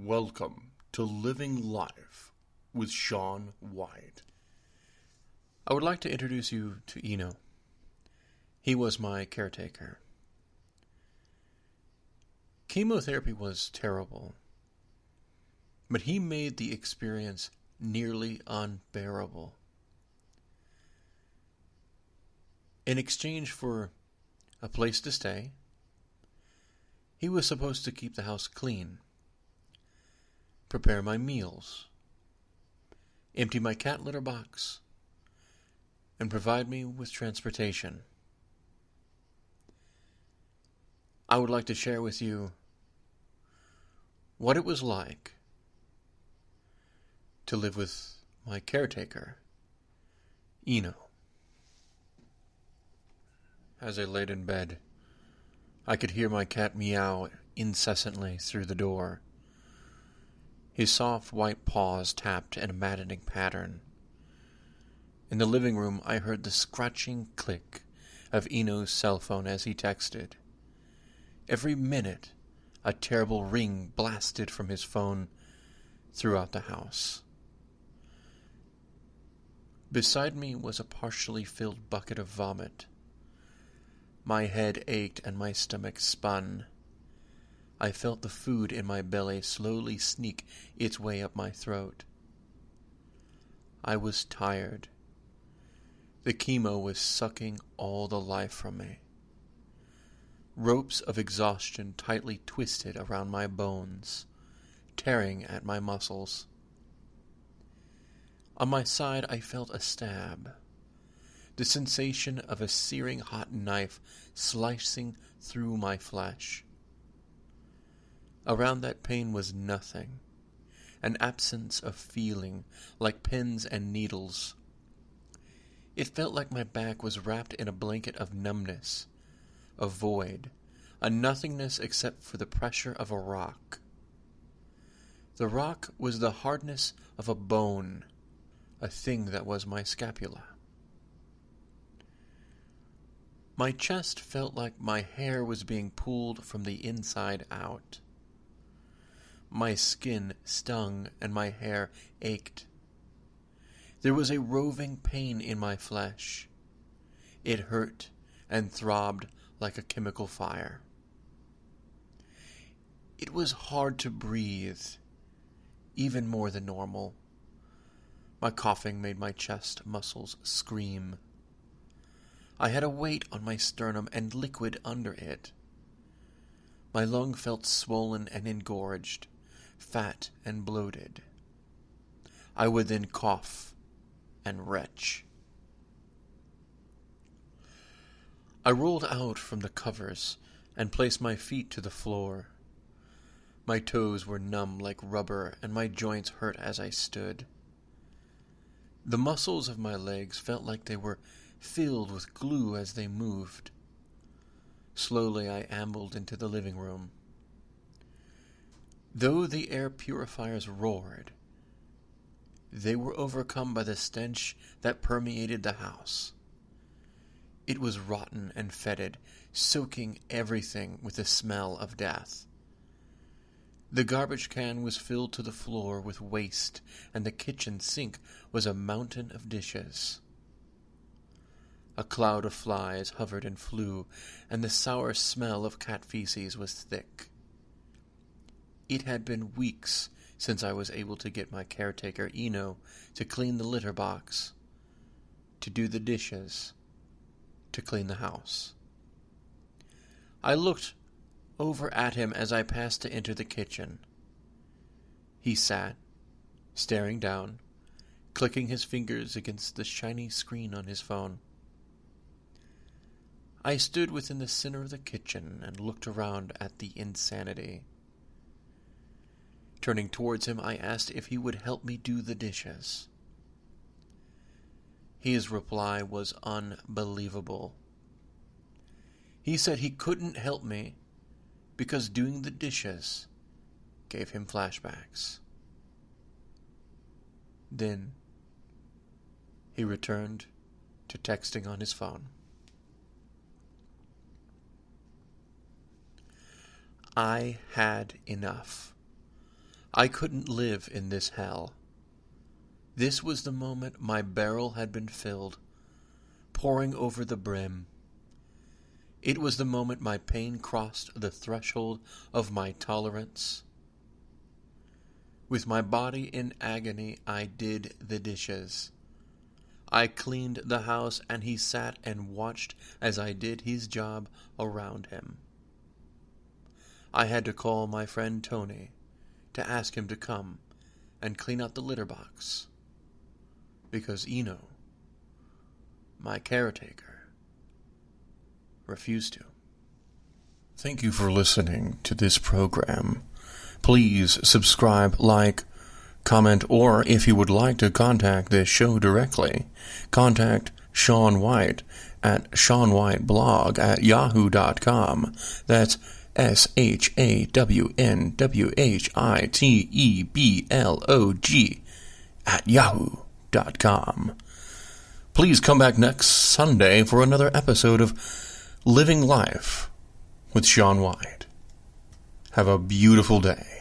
Welcome to Living Life with Sean White. I would like to introduce you to Eno. He was my caretaker. Chemotherapy was terrible, but he made the experience nearly unbearable. In exchange for a place to stay, he was supposed to keep the house clean, prepare my meals, empty my cat litter box, and provide me with transportation. I would like to share with you what it was like to live with my caretaker, Eno. As I laid in bed, I could hear my cat meow incessantly through the door. His soft white paws tapped in a maddening pattern. In the living room, I heard the scratching click of Eno's cell phone as he texted. Every minute, a terrible ring blasted from his phone throughout the house. Beside me was a partially filled bucket of vomit. My head ached and my stomach spun. I felt the food in my belly slowly sneak its way up my throat. I was tired. The chemo was sucking all the life from me. Ropes of exhaustion tightly twisted around my bones, tearing at my muscles. On my side, I felt a stab. The sensation of a searing hot knife slicing through my flesh. Around that pain was nothing, an absence of feeling, like pins and needles. It felt like my back was wrapped in a blanket of numbness, a void, a nothingness except for the pressure of a rock. The rock was the hardness of a bone, a thing that was my scapula. My chest felt like my hair was being pulled from the inside out. My skin stung and my hair ached. There was a roving pain in my flesh. It hurt and throbbed like a chemical fire. It was hard to breathe, even more than normal. My coughing made my chest muscles scream. I had a weight on my sternum and liquid under it. My lung felt swollen and engorged, fat and bloated. I would then cough and retch. I rolled out from the covers and placed my feet to the floor. My toes were numb like rubber and my joints hurt as I stood. The muscles of my legs felt like they were filled with glue as they moved. Slowly I ambled into the living room. Though the air purifiers roared, they were overcome by the stench that permeated the house. It was rotten and fetid, soaking everything with the smell of death. The garbage can was filled to the floor with waste, and the kitchen sink was a mountain of dishes. A cloud of flies hovered and flew, and the sour smell of cat feces was thick. It had been weeks since I was able to get my caretaker, Eno, to clean the litter box, to do the dishes, to clean the house. I looked over at him as I passed to enter the kitchen. He sat, staring down, clicking his fingers against the shiny screen on his phone. I stood within the center of the kitchen and looked around at the insanity. Turning towards him, I asked if he would help me do the dishes. His reply was unbelievable. He said he couldn't help me because doing the dishes gave him flashbacks. Then he returned to texting on his phone. I had enough. I couldn't live in this hell. This was the moment my barrel had been filled, pouring over the brim. It was the moment my pain crossed the threshold of my tolerance. With my body in agony, I did the dishes. I cleaned the house, and he sat and watched as I did his job around him. I had to call my friend Tony to ask him to come and clean out the litter box, because Eno, my caretaker, refused to. Thank you for listening to this program. Please subscribe, like, comment, or if you would like to contact this show directly, contact Shaun White at ShaunWhiteBlog@yahoo.com. That's ShawnWhiteblog @yahoo.com. Please come back next Sunday for another episode of Living Life with Shaun White. Have a beautiful day.